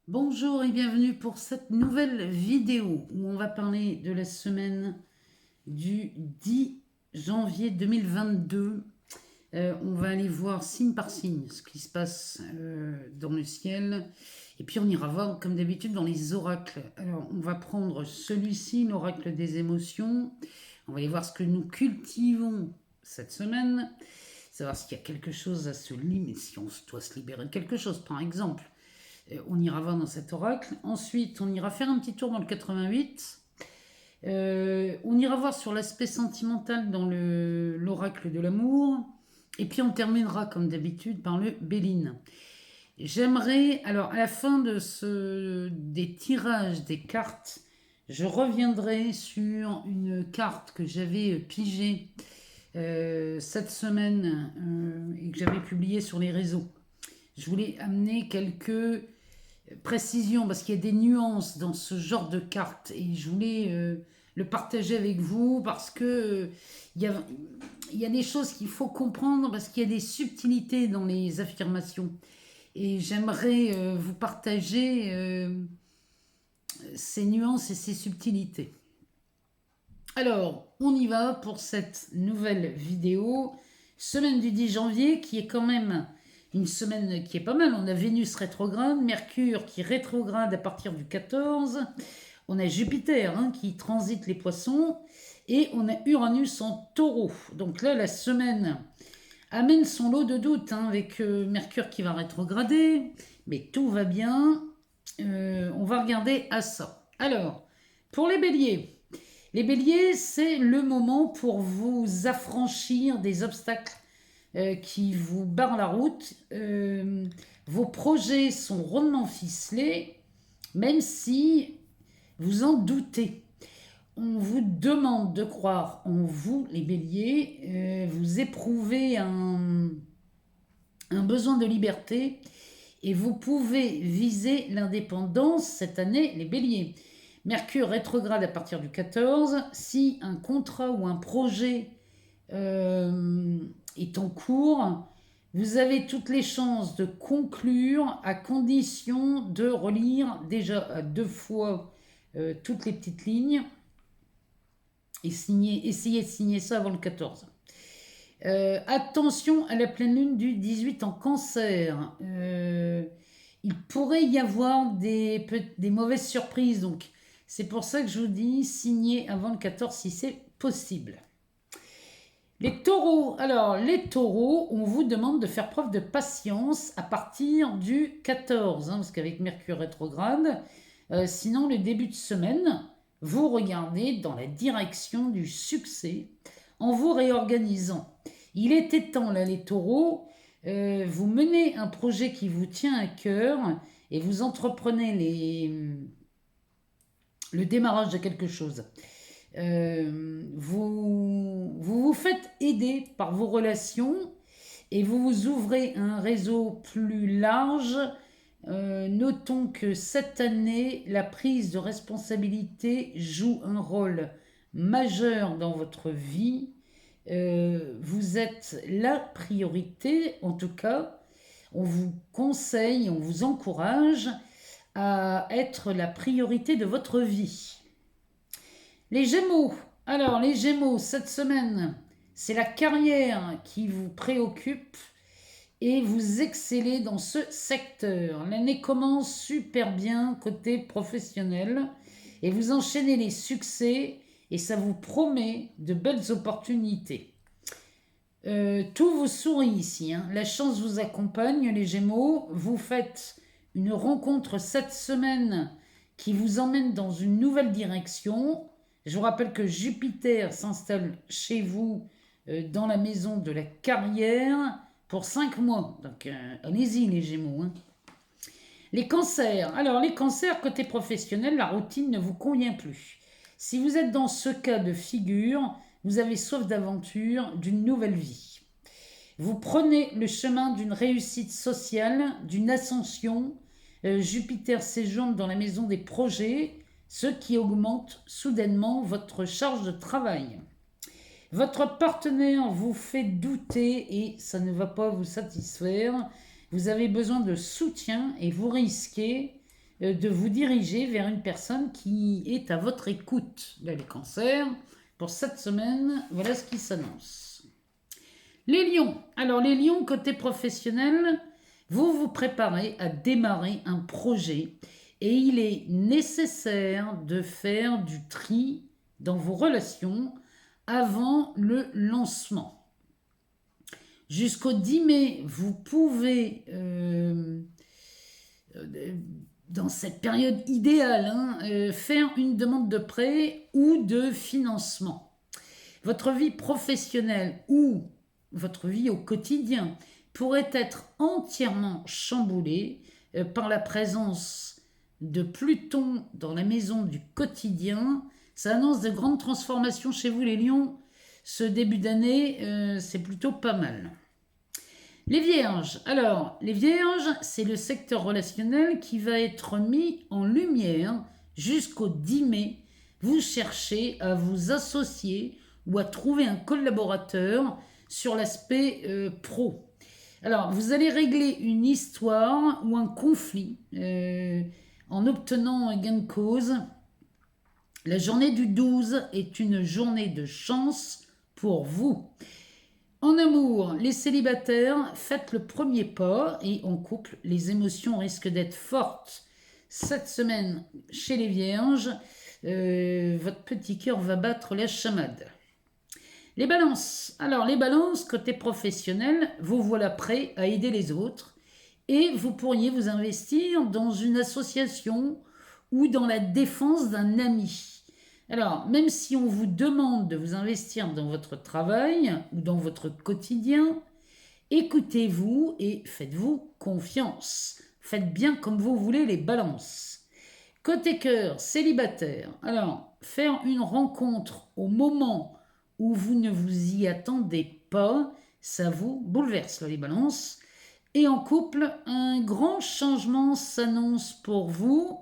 Bonjour et bienvenue pour cette nouvelle vidéo où on va parler de la semaine du 10 janvier 2022. On va aller voir signe par signe ce qui se passe dans le ciel. Et puis on ira voir comme d'habitude dans les oracles. Alors on va prendre celui-ci, l'oracle des émotions. On va aller voir ce que nous cultivons cette semaine. Savoir s'il y a quelque chose à se libérer, si on doit se libérer de quelque chose par exemple. On ira voir dans cet oracle. Ensuite, on ira faire un petit tour dans le 88. On ira voir sur l'aspect sentimental dans l'oracle de l'amour. Et puis on terminera comme d'habitude par le Béline. J'aimerais, alors à la fin des tirages des cartes, je reviendrai sur une carte que j'avais pigée cette semaine et que j'avais publiée sur les réseaux. Je voulais amener quelques précisions parce qu'il y a des nuances dans ce genre de carte et je voulais le partager avec vous parce que il y a des choses qu'il faut comprendre parce qu'il y a des subtilités dans les affirmations et j'aimerais vous partager ces nuances et ces subtilités. Alors, on y va pour cette nouvelle vidéo, semaine du 10 janvier qui est quand même une semaine qui est pas mal. On a Vénus rétrograde, Mercure qui rétrograde à partir du 14, on a Jupiter qui transite les poissons, et on a Uranus en taureau. Donc là, la semaine amène son lot de doutes, avec Mercure qui va rétrograder, mais tout va bien. On va regarder à ça. Alors, pour les béliers, c'est le moment pour vous affranchir des obstacles qui vous barrent la route. Vos projets sont rondement ficelés, même si vous en doutez. On vous demande de croire en vous, les béliers. Vous éprouvez un besoin de liberté et vous pouvez viser l'indépendance cette année, les béliers. Mercure rétrograde à partir du 14. Si un contrat ou un projet est en cours, vous avez toutes les chances de conclure à condition de relire déjà 2 fois toutes les petites lignes et essayez de signer ça avant le 14. Attention à la pleine lune du 18 en cancer. Il pourrait y avoir des mauvaises surprises, donc c'est pour ça que je vous dis signer avant le 14 si c'est possible. Les taureaux. Alors, les taureaux, on vous demande de faire preuve de patience à partir du 14, parce qu'avec Mercure rétrograde, sinon le début de semaine, vous regardez dans la direction du succès en vous réorganisant. Il était temps, là, les taureaux, vous menez un projet qui vous tient à cœur et vous entreprenez le démarrage de quelque chose. Vous faites aider par vos relations et vous vous ouvrez un réseau plus large. Notons que cette année, la prise de responsabilité joue un rôle majeur dans votre vie. Vous êtes la priorité, en tout cas, on vous conseille, on vous encourage à être la priorité de votre vie. Les Gémeaux. Alors, les Gémeaux, cette semaine, c'est la carrière qui vous préoccupe et vous excellez dans ce secteur. L'année commence super bien côté professionnel et vous enchaînez les succès et ça vous promet de belles opportunités. Tout vous sourit ici. La chance vous accompagne, les Gémeaux. Vous faites une rencontre cette semaine qui vous emmène dans une nouvelle direction. Je vous rappelle que Jupiter s'installe chez vous dans la maison de la carrière pour 5 mois. Donc allez-y les Gémeaux. Les cancers. Alors les cancers, côté professionnel, la routine ne vous convient plus. Si vous êtes dans ce cas de figure, vous avez soif d'aventure, d'une nouvelle vie. Vous prenez le chemin d'une réussite sociale, d'une ascension. Jupiter séjourne dans la maison des projets, ce qui augmente soudainement votre charge de travail. Votre partenaire vous fait douter et ça ne va pas vous satisfaire. Vous avez besoin de soutien et vous risquez de vous diriger vers une personne qui est à votre écoute. Là, les cancers, pour cette semaine, voilà ce qui s'annonce. Les lions. Alors, les lions, côté professionnel, vous vous préparez à démarrer un projet et il est nécessaire de faire du tri dans vos relations avant le lancement. Jusqu'au 10 mai, vous pouvez, dans cette période idéale, faire une demande de prêt ou de financement. Votre vie professionnelle ou votre vie au quotidien pourrait être entièrement chamboulée par la présence de Pluton dans la maison du quotidien. Ça annonce de grandes transformations chez vous, les lions. Ce début d'année, c'est plutôt pas mal. Les vierges. Alors, les vierges, c'est le secteur relationnel qui va être mis en lumière jusqu'au 10 mai. Vous cherchez à vous associer ou à trouver un collaborateur sur l'aspect pro. Alors, vous allez régler une histoire ou un conflit en obtenant un gain de cause. La journée du 12 est une journée de chance pour vous. En amour, les célibataires, faites le premier pas et en couple, les émotions risquent d'être fortes. Cette semaine, chez les vierges, votre petit cœur va battre la chamade. Les balances. Alors, les balances, côté professionnel, vous voilà prêts à aider les autres et vous pourriez vous investir dans une association ou dans la défense d'un ami. Alors, même si on vous demande de vous investir dans votre travail ou dans votre quotidien, écoutez-vous et faites-vous confiance. Faites bien comme vous voulez les balances. Côté cœur, célibataire. Alors, faire une rencontre au moment où vous ne vous y attendez pas, ça vous bouleverse, là, les balances. Et en couple, un grand changement s'annonce pour vous.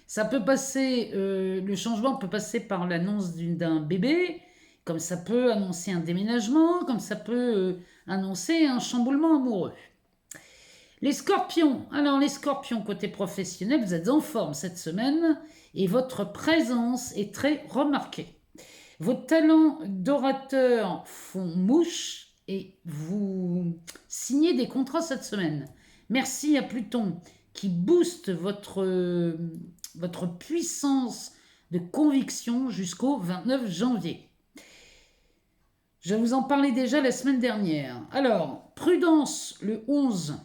Ça peut passer, le changement peut passer par l'annonce d'un bébé, comme ça peut annoncer un déménagement, comme ça peut annoncer un chamboulement amoureux. Les scorpions. Alors les scorpions, côté professionnel, vous êtes en forme cette semaine et votre présence est très remarquée. Vos talents d'orateur font mouche et vous signez des contrats cette semaine. Merci à Pluton qui booste votre puissance de conviction jusqu'au 29 janvier. Je vous en parlais déjà la semaine dernière. Alors, prudence le 11.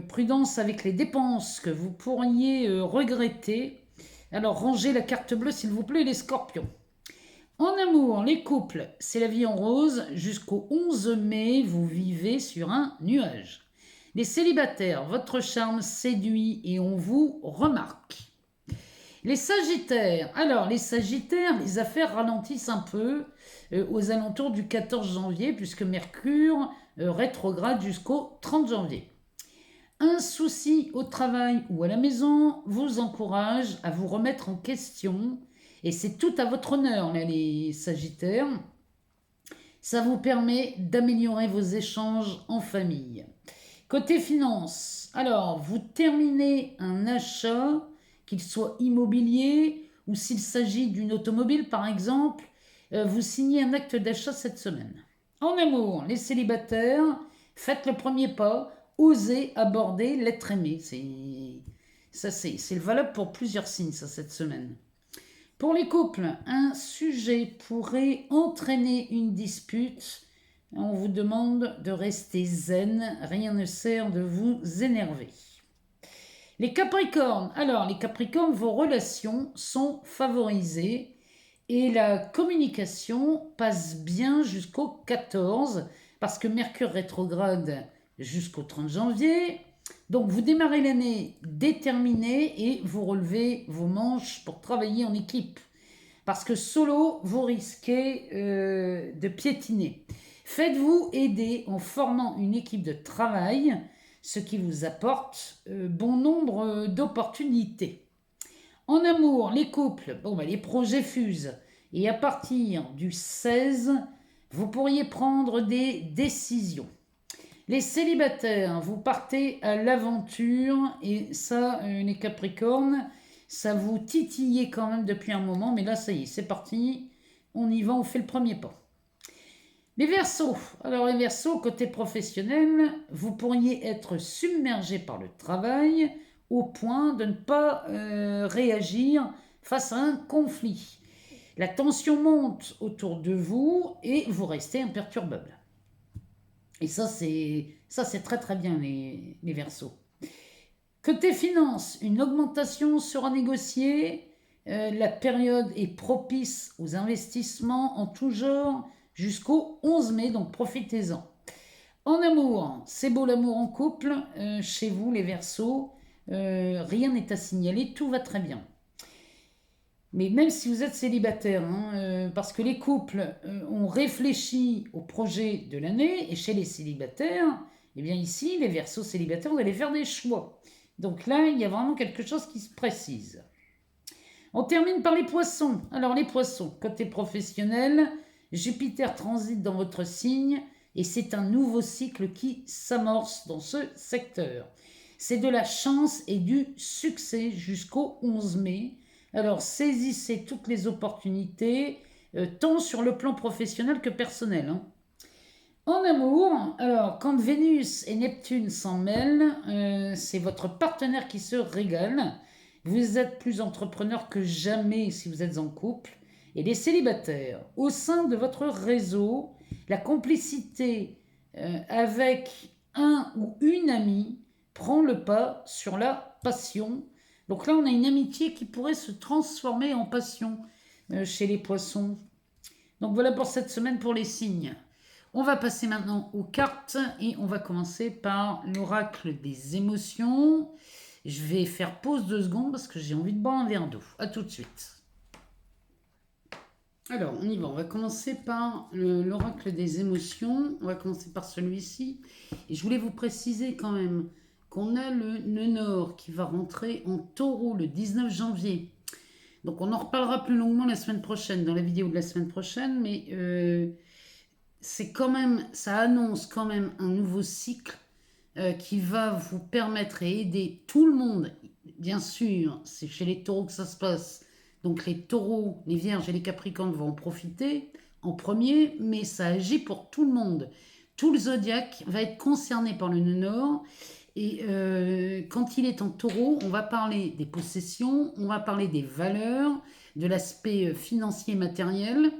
Prudence avec les dépenses que vous pourriez regretter. Alors, rangez la carte bleue s'il vous plaît, les scorpions. En amour, les couples, c'est la vie en rose. Jusqu'au 11 mai, vous vivez sur un nuage. Les célibataires, votre charme séduit et on vous remarque. Les sagittaires, alors les sagittaires, les affaires ralentissent un peu aux alentours du 14 janvier puisque Mercure rétrograde jusqu'au 30 janvier. Un souci au travail ou à la maison vous encourage à vous remettre en question et c'est tout à votre honneur, là, les sagittaires. Ça vous permet d'améliorer vos échanges en famille. Côté finance, alors vous terminez un achat, qu'il soit immobilier ou s'il s'agit d'une automobile par exemple, vous signez un acte d'achat cette semaine. En amour, les célibataires, faites le premier pas, osez aborder l'être aimé. C'est valable pour plusieurs signes ça, cette semaine. Pour les couples, un sujet pourrait entraîner une dispute. On vous demande de rester zen, rien ne sert de vous énerver. Les Capricornes, alors les Capricornes, vos relations sont favorisées et la communication passe bien jusqu'au 14 parce que Mercure rétrograde jusqu'au 30 janvier. Donc vous démarrez l'année déterminé et vous relevez vos manches pour travailler en équipe. Parce que solo, vous risquez de piétiner. Faites-vous aider en formant une équipe de travail, ce qui vous apporte bon nombre d'opportunités. En amour, les couples, les projets fusent. Et à partir du 16, vous pourriez prendre des décisions. Les célibataires, vous partez à l'aventure et ça, les Capricornes, ça vous titillait quand même depuis un moment, mais là, ça y est, c'est parti. On y va, on fait le premier pas. Les Verseaux. Alors les Verseaux, côté professionnel, vous pourriez être submergé par le travail au point de ne pas réagir face à un conflit. La tension monte autour de vous et vous restez imperturbable. Et ça, c'est très très bien les Verseaux. Côté finance, une augmentation sera négociée. La période est propice aux investissements en tout genre jusqu'au 11 mai, donc profitez-en. En amour, c'est beau l'amour en couple. Chez vous, les Verseaux, rien n'est à signaler, tout va très bien. Mais même si vous êtes célibataire, hein, parce que les couples ont réfléchi au projet de l'année, et chez les célibataires, eh bien ici, les Verseaux célibataires, vous allez faire des choix. Donc là, il y a vraiment quelque chose qui se précise. On termine par les Poissons. Alors les Poissons, côté professionnel, Jupiter transite dans votre signe et c'est un nouveau cycle qui s'amorce dans ce secteur. C'est de la chance et du succès jusqu'au 11 mai. Alors saisissez toutes les opportunités, tant sur le plan professionnel que personnel. Hein. En amour, alors quand Vénus et Neptune s'en mêlent, c'est votre partenaire qui se régale. Vous êtes plus entrepreneur que jamais si vous êtes en couple. Et les célibataires, au sein de votre réseau, la complicité avec un ou une amie prend le pas sur la passion. Donc là, on a une amitié qui pourrait se transformer en passion chez les poissons. Donc voilà pour cette semaine pour les signes. On va passer maintenant aux cartes et on va commencer par l'oracle des émotions. Je vais faire pause 2 secondes parce que j'ai envie de boire un verre d'eau. A tout de suite. Alors, on y va. On va commencer par l'oracle des émotions. On va commencer par celui-ci. Et je voulais vous préciser quand même qu'on a le nœud nord qui va rentrer en taureau le 19 janvier. Donc, on en reparlera plus longuement la semaine prochaine, dans la vidéo de la semaine prochaine. Mais c'est quand même, ça annonce quand même un nouveau cycle qui va vous permettre et aider tout le monde. Bien sûr, c'est chez les taureaux que ça se passe. Donc les taureaux, les vierges et les capricornes vont en profiter en premier, mais ça agit pour tout le monde. Tout le zodiaque va être concerné par le nœud nord. Et quand il est en taureau, on va parler des possessions, on va parler des valeurs, de l'aspect financier matériel.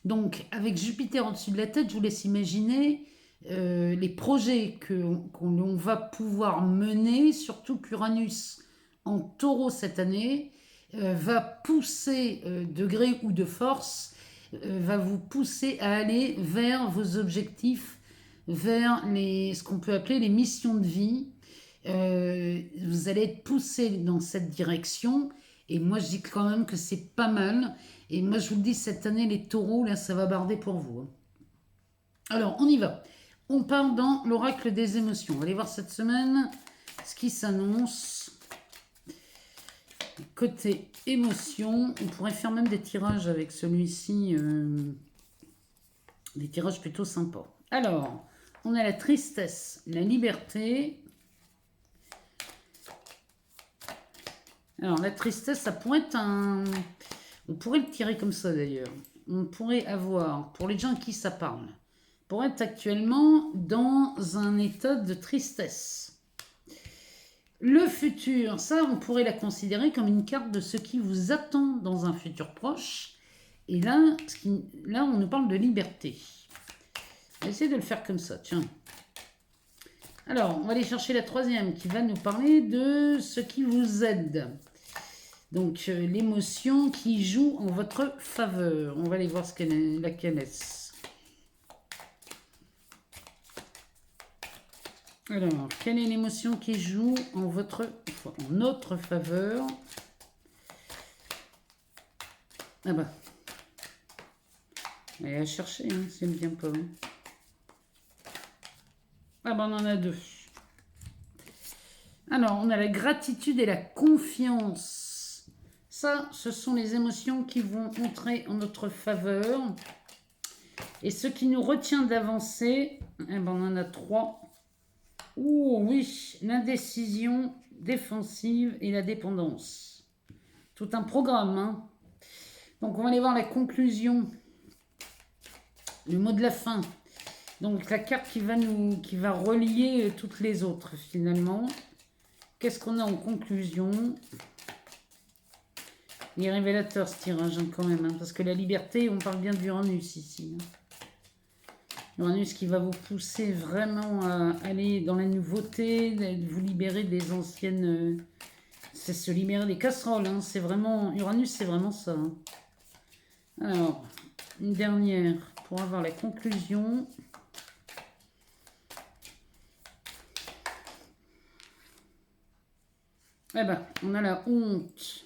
Donc avec Jupiter au-dessus de la tête, je vous laisse imaginer les projets qu'on va pouvoir mener, surtout qu'Uranus en taureau cette année va pousser de gré ou de force, va vous pousser à aller vers vos objectifs, vers ce qu'on peut appeler les missions de vie. Vous allez être poussé dans cette direction et moi je dis quand même que c'est pas mal. Et moi je vous le dis, cette année les taureaux, là ça va barder pour vous. Hein. Alors on y va. On part dans l'oracle des émotions. On va aller voir cette semaine ce qui s'annonce. Côté émotion, on pourrait faire même des tirages avec celui-ci, des tirages plutôt sympas. Alors, on a la tristesse, la liberté. Alors, la tristesse, ça pourrait être un... On pourrait le tirer comme ça d'ailleurs. On pourrait avoir, pour les gens à qui ça parle, pour être actuellement dans un état de tristesse. Le futur, ça on pourrait la considérer comme une carte de ce qui vous attend dans un futur proche. Et là, on nous parle de liberté. On va essayer de le faire comme ça, tiens. Alors, on va aller chercher la troisième qui va nous parler de ce qui vous aide. Donc, l'émotion qui joue en votre faveur. On va aller voir laquelle est-ce. Alors, quelle est l'émotion qui joue en notre faveur? Ah bah. Allez à chercher, hein, si elle ne vient pas. Hein. Ah bah, on en a 2. Alors, on a la gratitude et la confiance. Ça, ce sont les émotions qui vont entrer en notre faveur. Et ce qui nous retient d'avancer, eh ben, on en a 3. Oh oui, l'indécision défensive et la dépendance. Tout un programme, hein. Donc on va aller voir la conclusion, le mot de la fin. Donc la carte qui va relier toutes les autres finalement. Qu'est-ce qu'on a en conclusion? Il est révélateur ce tirage hein, quand même, hein, parce que la liberté, on parle bien d'Uranus ici. Hein. Uranus qui va vous pousser vraiment à aller dans la nouveauté, de vous libérer des anciennes... c'est se libérer des casseroles, hein, c'est vraiment... Uranus, c'est vraiment ça. Hein. Alors, une dernière pour avoir la conclusion. Eh ben, on a la honte.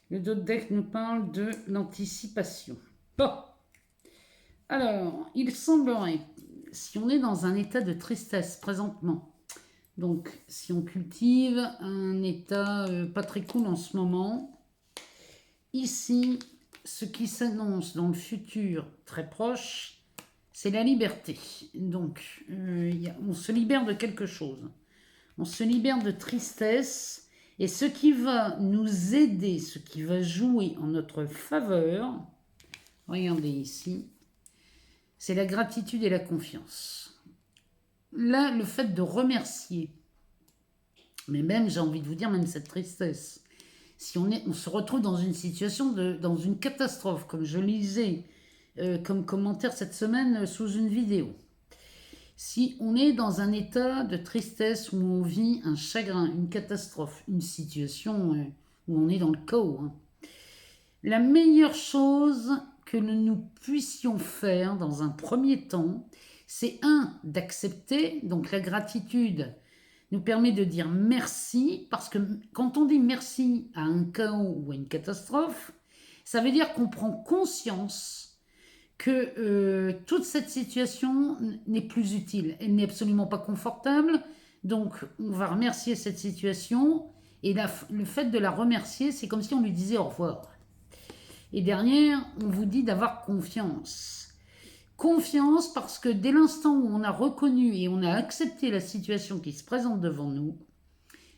Le dos de deck nous parle de l'anticipation. Bon. Alors, il semblerait, si on est dans un état de tristesse présentement, donc si on cultive un état pas très cool en ce moment, ici, ce qui s'annonce dans le futur très proche, c'est la liberté. Donc, on se libère de quelque chose. On se libère de tristesse. Et ce qui va nous aider, ce qui va jouer en notre faveur, regardez ici, c'est la gratitude et la confiance. Là, le fait de remercier, mais même, j'ai envie de vous dire, même cette tristesse, si on se retrouve dans une situation, dans une catastrophe, comme je lisais comme commentaire cette semaine sous une vidéo, si on est dans un état de tristesse où on vit un chagrin, une catastrophe, une situation où on est dans le chaos, hein, la meilleure chose que nous puissions faire dans un premier temps, c'est d'accepter, donc la gratitude nous permet de dire merci, parce que quand on dit merci à un chaos ou à une catastrophe, ça veut dire qu'on prend conscience que toute cette situation n'est plus utile. Elle n'est absolument pas confortable. Donc, on va remercier cette situation. Et le fait de la remercier, c'est comme si on lui disait au revoir. Et derrière, on vous dit d'avoir confiance. Confiance parce que dès l'instant où on a reconnu et on a accepté la situation qui se présente devant nous,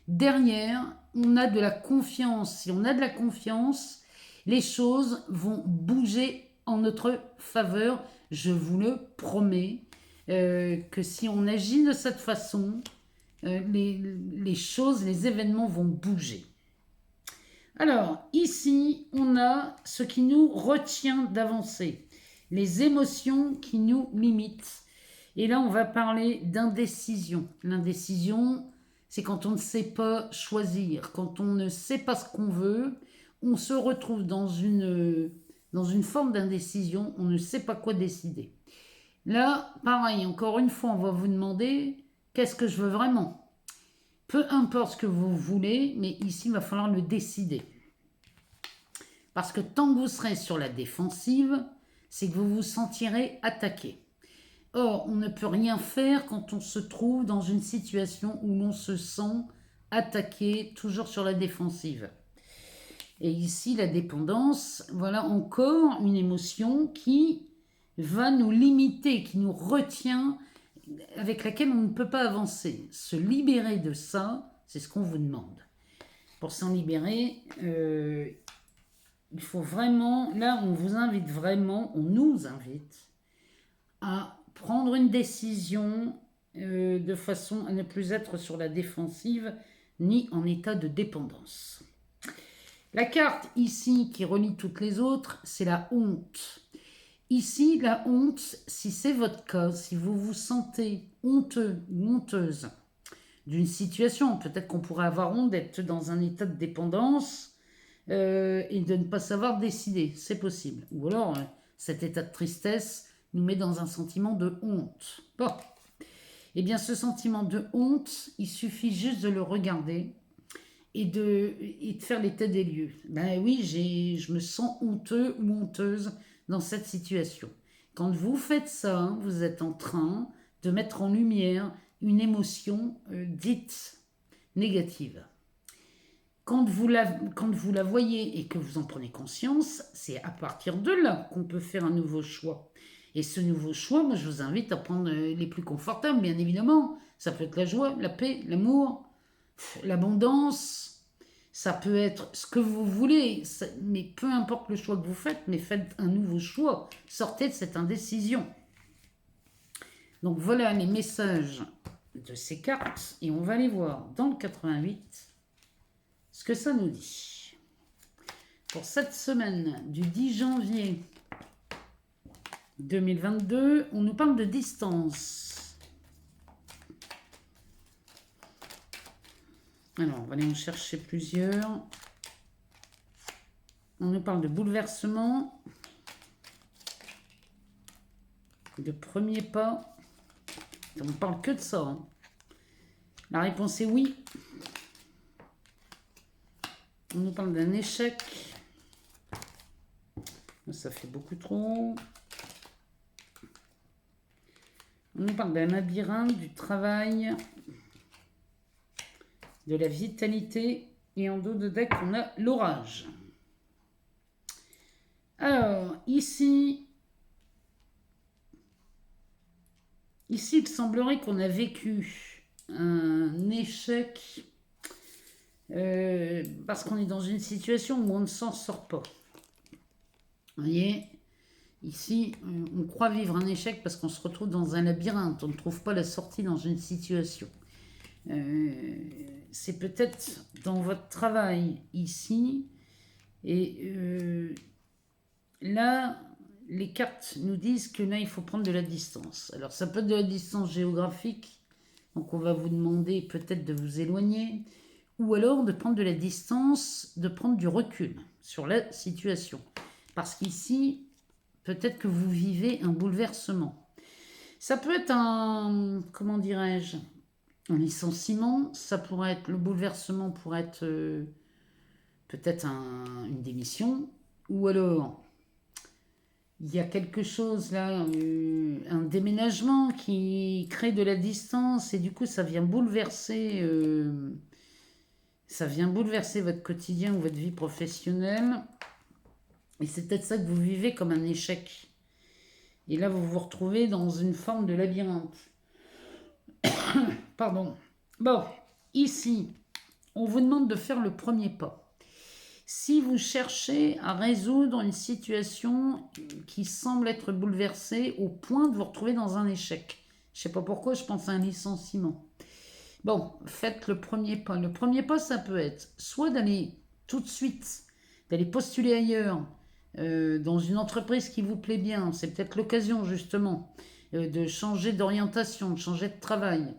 derrière, on a de la confiance. Si on a de la confiance, les choses vont bouger en notre faveur, je vous le promets, que si on agit de cette façon, les choses, les événements vont bouger. Alors, ici, on a ce qui nous retient d'avancer, les émotions qui nous limitent. Et là, on va parler d'indécision. L'indécision, c'est quand on ne sait pas choisir, quand on ne sait pas ce qu'on veut, on se retrouve dans une forme d'indécision, on ne sait pas quoi décider. Là, pareil, encore une fois, on va vous demander qu'est-ce que je veux vraiment. Peu importe ce que vous voulez, mais ici, il va falloir le décider. Parce que tant que vous serez sur la défensive, c'est que vous vous sentirez attaqué. Or, on ne peut rien faire quand on se trouve dans une situation où l'on se sent attaqué, toujours sur la défensive. Et ici, la dépendance, voilà encore une émotion qui va nous limiter, qui nous retient, avec laquelle on ne peut pas avancer. Se libérer de ça, c'est ce qu'on vous demande. Pour s'en libérer, il faut vraiment, là on vous invite vraiment, on nous invite à prendre une décision de façon à ne plus être sur la défensive ni en état de dépendance. La carte ici qui relie toutes les autres, c'est la honte. Ici, la honte, si c'est votre cas, si vous vous sentez honteux ou honteuse d'une situation, peut-être qu'on pourrait avoir honte d'être dans un état de dépendance et de ne pas savoir décider, c'est possible. Ou alors, cet état de tristesse nous met dans un sentiment de honte. Bon, eh bien ce sentiment de honte, il suffit juste de le regarder et de faire l'état des lieux. Ben oui, je me sens honteux ou honteuse dans cette situation. Quand vous faites ça, vous êtes en train de mettre en lumière une émotion dite négative. Quand vous la voyez et que vous en prenez conscience, c'est à partir de là qu'on peut faire un nouveau choix. Et ce nouveau choix, moi, je vous invite à prendre les plus confortables, bien évidemment. Ça peut être la joie, la paix, l'amour, l'abondance. Ça peut être ce que vous voulez, mais peu importe le choix que vous faites, mais faites un nouveau choix. Sortez de cette indécision. Donc voilà les messages de ces cartes et on va aller voir dans le 88 ce que ça nous dit. Pour cette semaine du 10 janvier 2022, on nous parle de distance. Alors, on va aller en chercher plusieurs. On nous parle de bouleversement, de premier pas. On ne parle que de ça. Hein. La réponse est oui. On nous parle d'un échec. Ça fait beaucoup trop. On nous parle d'un labyrinthe, du travail, de la vitalité. Et en dos de deck, on a l'orage. Alors, ici, il semblerait qu'on a vécu un échec parce qu'on est dans une situation où on ne s'en sort pas. Vous voyez, ici, on croit vivre un échec parce qu'on se retrouve dans un labyrinthe. On ne trouve pas la sortie dans une situation. C'est peut-être dans votre travail ici. Et là, les cartes nous disent que là, il faut prendre de la distance. Alors, ça peut être de la distance géographique. Donc, on va vous demander peut-être de vous éloigner. Ou alors de prendre de la distance, de prendre du recul sur la situation. Parce qu'ici, peut-être que vous vivez un bouleversement. Ça peut être un, comment dirais-je, un licenciement. Ça pourrait être, le bouleversement pourrait être peut-être une démission. Ou alors, il y a quelque chose là, un déménagement qui crée de la distance et du coup, ça vient bouleverser... ça vient bouleverser votre quotidien ou votre vie professionnelle. Et c'est peut-être ça que vous vivez comme un échec. Et là, vous vous retrouvez dans une forme de labyrinthe. Pardon. Bon, ici, on vous demande de faire le premier pas. Si vous cherchez à résoudre une situation qui semble être bouleversée au point de vous retrouver dans un échec. Je ne sais pas pourquoi, je pense à un licenciement. Bon, faites le premier pas. Le premier pas, ça peut être soit d'aller tout de suite, d'aller postuler ailleurs, dans une entreprise qui vous plaît bien. C'est peut-être l'occasion, justement, de changer d'orientation, de changer de travail.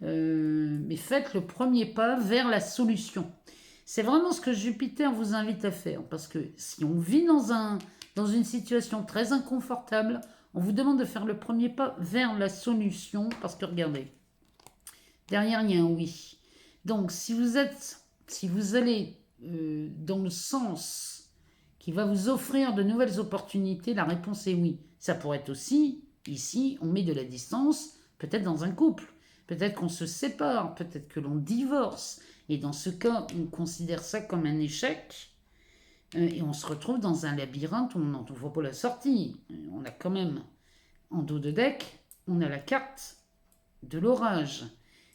Mais faites le premier pas vers la solution. C'est vraiment ce que Jupiter vous invite à faire. Parce que si on vit dans une situation très inconfortable, on vous demande de faire le premier pas vers la solution. Parce que regardez, derrière, il y a un oui. Donc, si vous allez dans le sens qui va vous offrir de nouvelles opportunités, la réponse est oui. Ça pourrait être aussi, ici, on met de la distance, peut-être dans un couple. Peut-être qu'on se sépare, peut-être que l'on divorce. Et dans ce cas, on considère ça comme un échec. Et on se retrouve dans un labyrinthe où on n'en voit pas la sortie. On a quand même, en dos de deck, on a la carte de l'orage.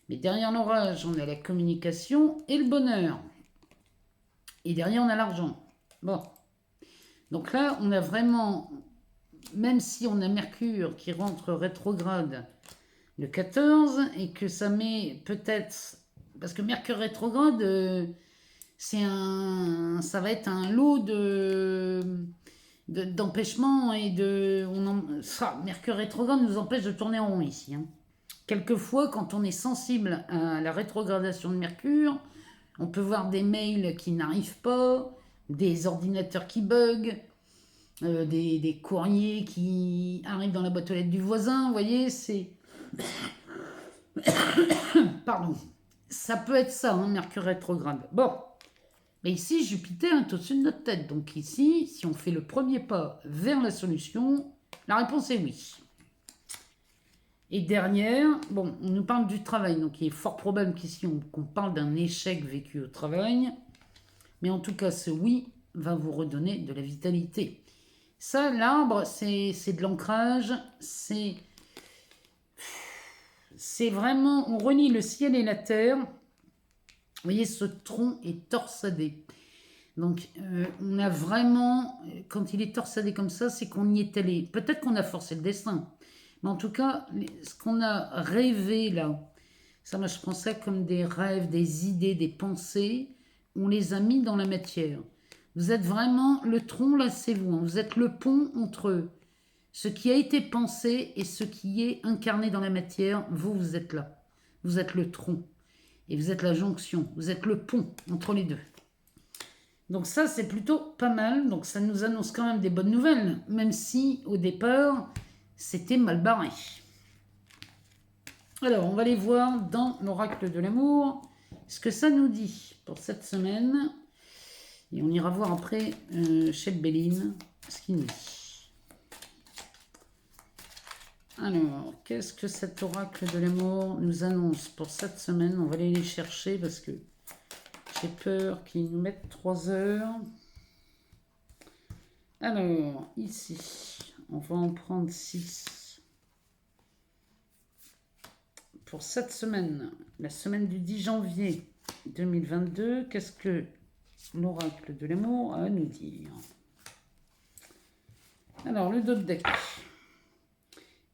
Mais derrière l'orage, on a la communication et le bonheur. Et derrière, on a l'argent. Bon. Donc là, on a vraiment, même si on a Mercure qui rentre rétrograde le 14, et que ça met peut-être... Parce que Mercure rétrograde, ça va être un lot d'empêchements et de... Mercure rétrograde nous empêche de tourner en rond ici. Hein. Quelquefois, quand on est sensible à la rétrogradation de Mercure, on peut voir des mails qui n'arrivent pas, des ordinateurs qui bug, des courriers qui arrivent dans la boîte aux lettres du voisin. Vous voyez, c'est... Pardon. Ça peut être ça, hein, Mercure rétrograde. Bon. Mais ici, Jupiter est au-dessus de notre tête. Donc ici, si on fait le premier pas vers la solution, la réponse est oui. Et derrière, bon, on nous parle du travail. Donc il est fort probable qu'ici, qu'on parle d'un échec vécu au travail. Mais en tout cas, ce oui va vous redonner de la vitalité. Ça, l'arbre, c'est de l'ancrage, c'est vraiment, on relie le ciel et la terre. Vous voyez, ce tronc est torsadé. Donc, on a vraiment, quand il est torsadé comme ça, c'est qu'on y est allé. Peut-être qu'on a forcé le destin. Mais en tout cas, ce qu'on a rêvé là, ça, moi, je prends ça comme des rêves, des idées, des pensées. On les a mis dans la matière. Vous êtes vraiment, le tronc, là, c'est vous. Hein. Vous êtes le pont entre ce qui a été pensé et ce qui est incarné dans la matière. Vous, vous êtes là. Vous êtes le tronc. Et vous êtes la jonction. Vous êtes le pont entre les deux. Donc ça, c'est plutôt pas mal. Donc ça nous annonce quand même des bonnes nouvelles. Même si, au départ, c'était mal barré. Alors, on va aller voir dans l'oracle de l'amour ce que ça nous dit pour cette semaine. Et on ira voir après chez Béline ce qu'il nous dit. Alors, qu'est-ce que cet oracle de l'amour nous annonce pour cette semaine? On va aller les chercher parce que j'ai peur qu'ils nous mettent 3 heures. Alors, ici, on va en prendre 6. Pour cette semaine, la semaine du 10 janvier 2022, qu'est-ce que l'oracle de l'amour a à nous dire? Alors, le dos de deck.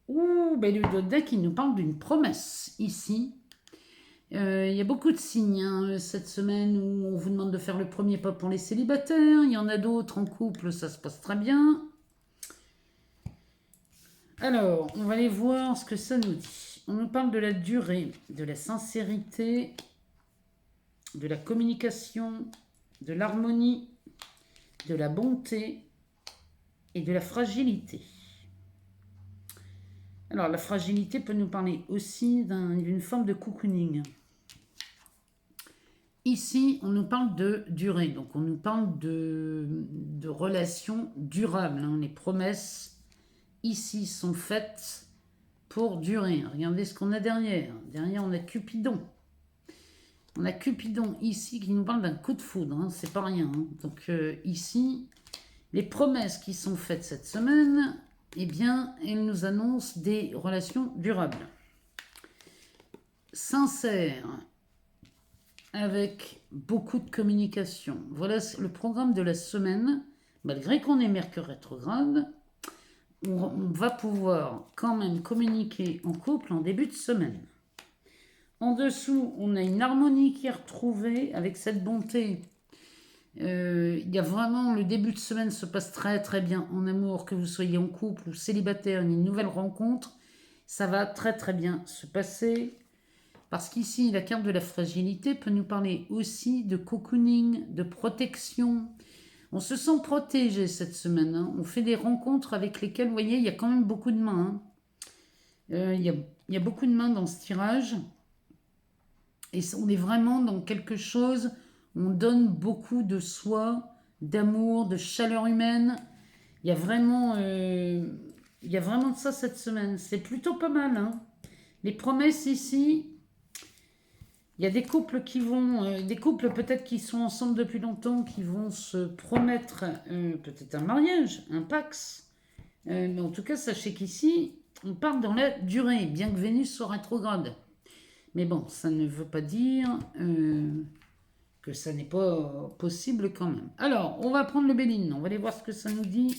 Ouh, ben le dos de deck, il nous parle d'une promesse ici. Il y a beaucoup de signes hein, cette semaine où on vous demande de faire le premier pas pour les célibataires. Il y en a d'autres en couple, ça se passe très bien. Alors, on va aller voir ce que ça nous dit. On nous parle de la durée, de la sincérité, de la communication, de l'harmonie, de la bonté et de la fragilité. Alors, la fragilité peut nous parler aussi d'une forme de cocooning. Ici, on nous parle de durée, donc on nous parle de relations durables. Hein. Les promesses ici sont faites pour durer. Regardez ce qu'on a derrière. Derrière, on a Cupidon. On a Cupidon ici qui nous parle d'un coup de foudre. Hein. C'est pas rien. Hein. Donc ici, les promesses qui sont faites cette semaine, eh bien, elles nous annoncent des relations durables. Sincères, avec beaucoup de communication. Voilà le programme de la semaine. Malgré qu'on ait Mercure rétrograde, on va pouvoir quand même communiquer en couple en début de semaine. En dessous, on a une harmonie qui est retrouvée avec cette bonté. Il y a vraiment, le début de semaine se passe très très bien en amour, que vous soyez en couple ou célibataire, une nouvelle rencontre, ça va très très bien se passer. Parce qu'ici, la carte de la fragilité peut nous parler aussi de cocooning, de protection. On se sent protégé cette semaine. Hein. On fait des rencontres avec lesquelles, vous voyez, il y a quand même beaucoup de mains. Hein. Il y a beaucoup de mains dans ce tirage. Et on est vraiment dans quelque chose, on donne beaucoup de soi, d'amour, de chaleur humaine. Il y a vraiment de ça cette semaine. C'est plutôt pas mal. Hein. Les promesses ici... Il y a des couples qui vont, des couples peut-être qui sont ensemble depuis longtemps, qui vont se promettre peut-être un mariage, un pax. Mais en tout cas, sachez qu'ici, on parle dans la durée, bien que Vénus soit rétrograde. Mais bon, ça ne veut pas dire que ça n'est pas possible quand même. Alors, on va prendre le Béline. On va aller voir ce que ça nous dit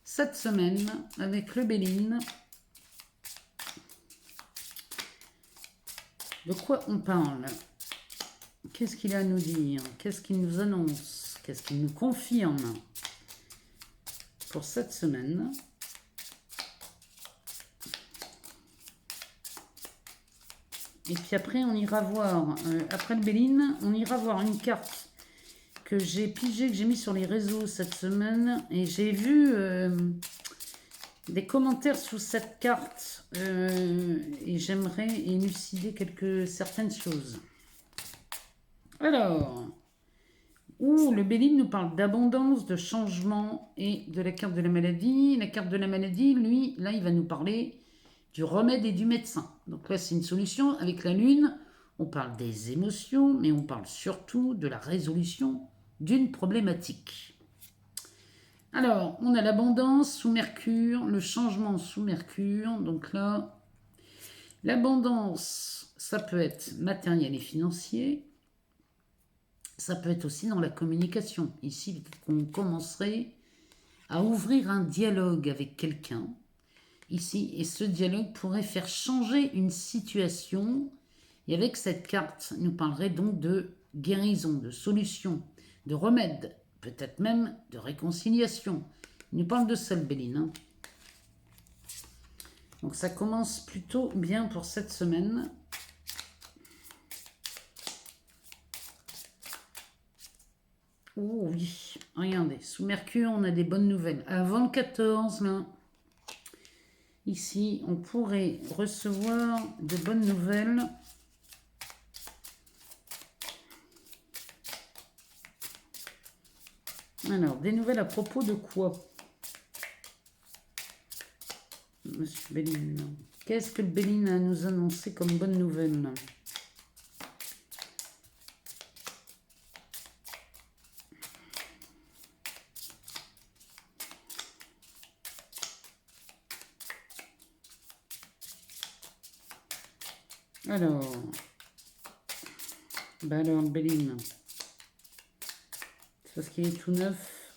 cette semaine avec le Béline. De quoi on parle? Qu'est-ce qu'il a à nous dire? Qu'est-ce qu'il nous annonce? Qu'est-ce qu'il nous confirme pour cette semaine? Et puis après, on ira voir, après le Béline, on ira voir une carte que j'ai pigée, que j'ai mis sur les réseaux cette semaine. Et j'ai vu des commentaires sous cette carte et j'aimerais élucider certaines choses. Alors, le Béline nous parle d'abondance, de changement et de la carte de la maladie. La carte de la maladie, lui, là, il va nous parler du remède et du médecin. Donc là, c'est une solution. Avec la Lune, on parle des émotions, mais on parle surtout de la résolution d'une problématique. Alors, on a l'abondance sous Mercure, le changement sous Mercure. Donc là, l'abondance, ça peut être matériel et financier. Ça peut être aussi dans la communication. Ici, on commencerait à ouvrir un dialogue avec quelqu'un. Ici, et ce dialogue pourrait faire changer une situation. Et avec cette carte, nous parlerait donc de guérison, de solution, de remède, peut-être même de réconciliation. Il nous parle de ça, le Béline, hein. Donc ça commence plutôt bien pour cette semaine. Oh oui, regardez, sous Mercure, on a des bonnes nouvelles. Avant le 14, là, ici, on pourrait recevoir de bonnes nouvelles. Alors, des nouvelles à propos de quoi, Monsieur Béline? Qu'est-ce que le Béline a à nous annoncer comme bonne nouvelle? Alors, le Béline, c'est parce qu'il est tout neuf.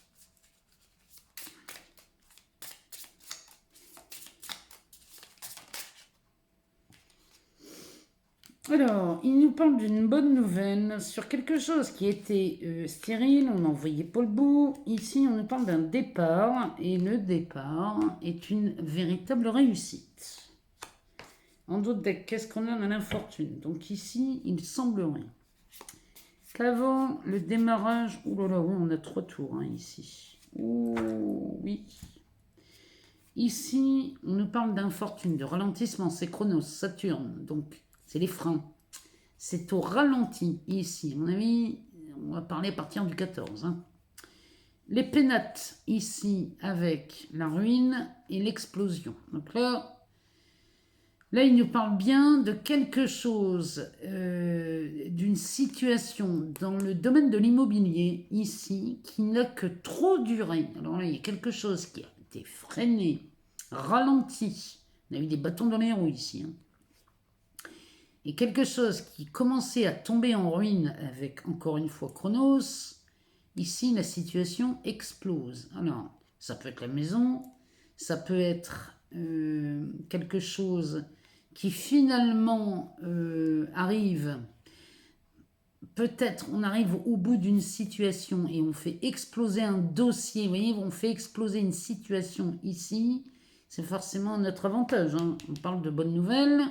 Alors, il nous parle d'une bonne nouvelle sur quelque chose qui était stérile, on n'en voyait pas le bout. Ici, on nous parle d'un départ, et le départ est une véritable réussite. En d'autres decks, qu'est-ce qu'on a dans l'infortune? Donc ici, il semblerait qu'avant le démarrage... Ouh là là, oui, on a 3 tours, hein, ici. Ouh, oui. Ici, on nous parle d'infortune, de ralentissement, c'est Chronos, Saturne, donc c'est les freins. C'est au ralenti, ici. À mon avis, on va parler à partir du 14. Hein. Les pénates, ici, avec la ruine et l'explosion. Donc là, il nous parle bien de quelque chose, d'une situation dans le domaine de l'immobilier, ici, qui n'a que trop duré. Alors là, il y a quelque chose qui a été freiné, ralenti. On a eu des bâtons dans les roues ici. Hein. Et quelque chose qui commençait à tomber en ruine avec, encore une fois, Chronos. Ici, la situation explose. Alors, ça peut être la maison, ça peut être quelque chose qui finalement arrive. Peut-être on arrive au bout d'une situation et on fait exploser un dossier. Vous voyez, on fait exploser une situation ici. C'est forcément notre avantage. Hein. On parle de bonnes nouvelles.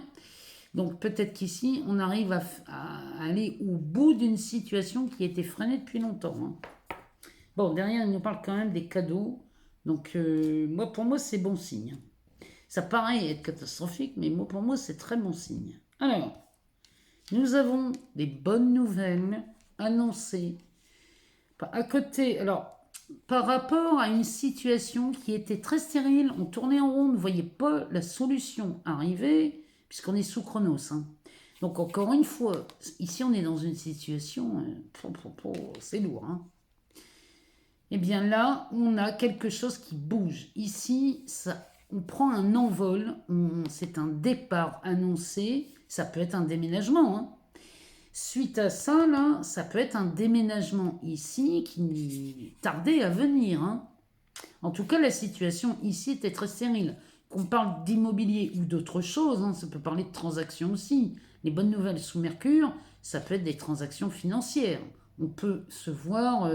Donc peut-être qu'ici, on arrive à aller au bout d'une situation qui était freinée depuis longtemps. Hein. Bon, derrière, il nous parle quand même des cadeaux. Donc pour moi, c'est bon signe. Ça paraît être catastrophique, mais pour moi, c'est très bon signe. Alors, nous avons des bonnes nouvelles annoncées. À côté, alors, par rapport à une situation qui était très stérile, on tournait en rond, on ne voyait pas la solution arriver, puisqu'on est sous Chronos. Hein. Donc, encore une fois, ici, on est dans une situation, c'est lourd. Hein. Eh bien là, on a quelque chose qui bouge. Ici, on prend un envol, c'est un départ annoncé, ça peut être un déménagement. Hein. Suite à ça, là, ça peut être un déménagement ici qui tardait à venir. Hein. En tout cas, la situation ici était très stérile. Qu'on parle d'immobilier ou d'autre chose, hein, ça peut parler de transactions aussi. Les bonnes nouvelles sous Mercure, ça peut être des transactions financières. On peut se voir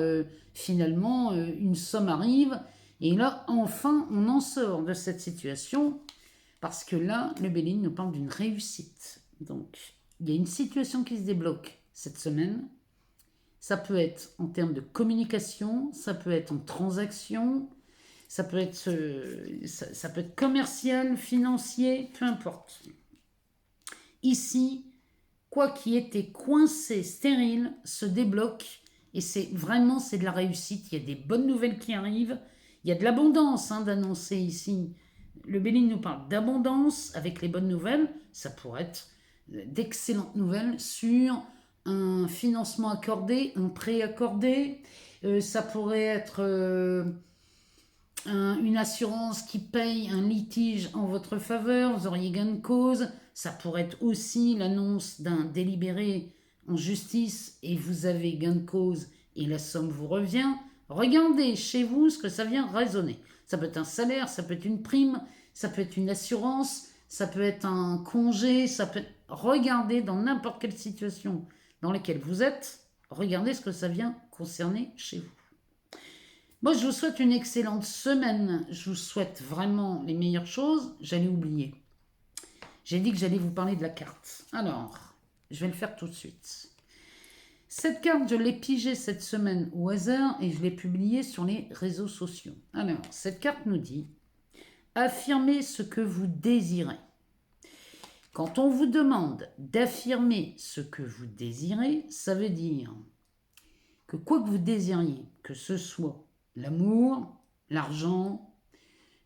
finalement, une somme arrive, et là, enfin, on en sort de cette situation, parce que là, le Béline nous parle d'une réussite. Donc, il y a une situation qui se débloque cette semaine. Ça peut être en termes de communication, ça peut être en transaction, ça peut être commercial, financier, peu importe. Ici, quoi qui était coincé, stérile, se débloque. Et c'est de la réussite. Il y a des bonnes nouvelles qui arrivent. Il y a de l'abondance d'annoncer ici. Le Béline nous parle d'abondance avec les bonnes nouvelles. Ça pourrait être d'excellentes nouvelles sur un financement accordé, un prêt accordé. Ça pourrait être une assurance qui paye un litige en votre faveur, vous auriez gain de cause. Ça pourrait être aussi l'annonce d'un délibéré en justice et vous avez gain de cause et la somme vous revient. Regardez chez vous ce que ça vient résonner. Ça peut être un salaire, ça peut être une prime, ça peut être une assurance, ça peut être un congé, ça peut être... Regardez dans n'importe quelle situation dans laquelle vous êtes, regardez ce que ça vient concerner chez vous. Moi, je vous souhaite une excellente semaine. Je vous souhaite vraiment les meilleures choses. J'allais oublier. J'ai dit que j'allais vous parler de la carte. Alors, je vais le faire tout de suite. Cette carte, je l'ai pigée cette semaine au hasard et je l'ai publiée sur les réseaux sociaux. Alors, cette carte nous dit « Affirmez ce que vous désirez ». Quand on vous demande d'affirmer ce que vous désirez, ça veut dire que quoi que vous désiriez, que ce soit l'amour, l'argent,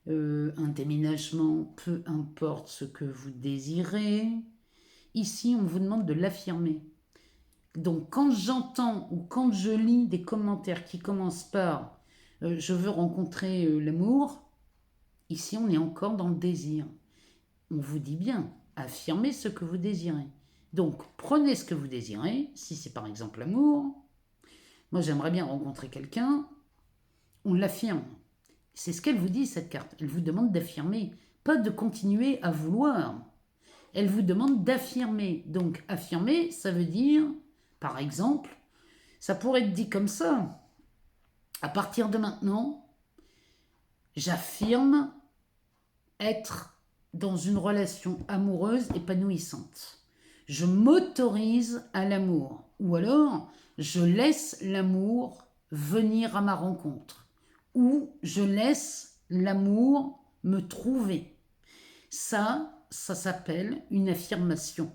un déménagement, peu importe ce que vous désirez, ici on vous demande de l'affirmer. Donc quand j'entends ou quand je lis des commentaires qui commencent par je veux rencontrer l'amour, ici on est encore dans le désir. On vous dit bien, affirmez ce que vous désirez. Donc prenez ce que vous désirez, si c'est par exemple l'amour. Moi j'aimerais bien rencontrer quelqu'un, on l'affirme. C'est ce qu'elle vous dit, cette carte. Elle vous demande d'affirmer, pas de continuer à vouloir. Elle vous demande d'affirmer. Donc, affirmer, ça veut dire, par exemple, ça pourrait être dit comme ça. À partir de maintenant, j'affirme être dans une relation amoureuse épanouissante. Je m'autorise à l'amour. Ou alors, je laisse l'amour venir à ma rencontre. Ou je laisse l'amour me trouver. Ça s'appelle une affirmation.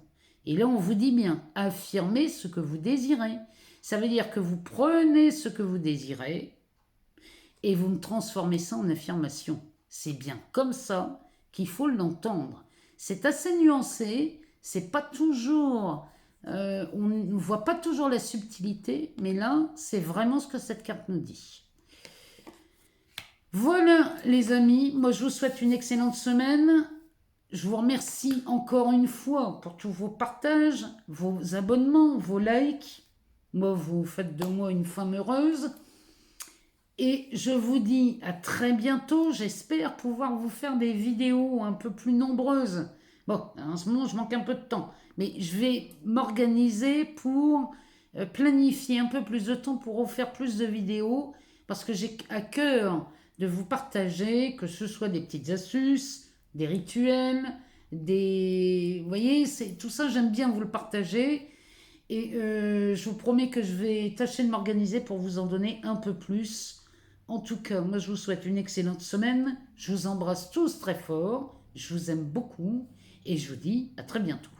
Et là, on vous dit bien, affirmez ce que vous désirez. Ça veut dire que vous prenez ce que vous désirez et vous me transformez ça en affirmation. C'est bien comme ça qu'il faut l'entendre. C'est assez nuancé, c'est pas toujours... on ne voit pas toujours la subtilité, mais là, c'est vraiment ce que cette carte nous dit. Voilà les amis, moi je vous souhaite une excellente semaine. Je vous remercie encore une fois pour tous vos partages, vos abonnements, vos likes. Moi, vous faites de moi une femme heureuse. Et je vous dis à très bientôt. J'espère pouvoir vous faire des vidéos un peu plus nombreuses. Bon, en ce moment, je manque un peu de temps. Mais je vais m'organiser pour planifier un peu plus de temps pour vous faire plus de vidéos. Parce que j'ai à cœur de vous partager, que ce soit des petites astuces, des rituels, Vous voyez, tout ça, j'aime bien vous le partager. Et je vous promets que je vais tâcher de m'organiser pour vous en donner un peu plus. En tout cas, moi, je vous souhaite une excellente semaine. Je vous embrasse tous très fort. Je vous aime beaucoup. Et je vous dis à très bientôt.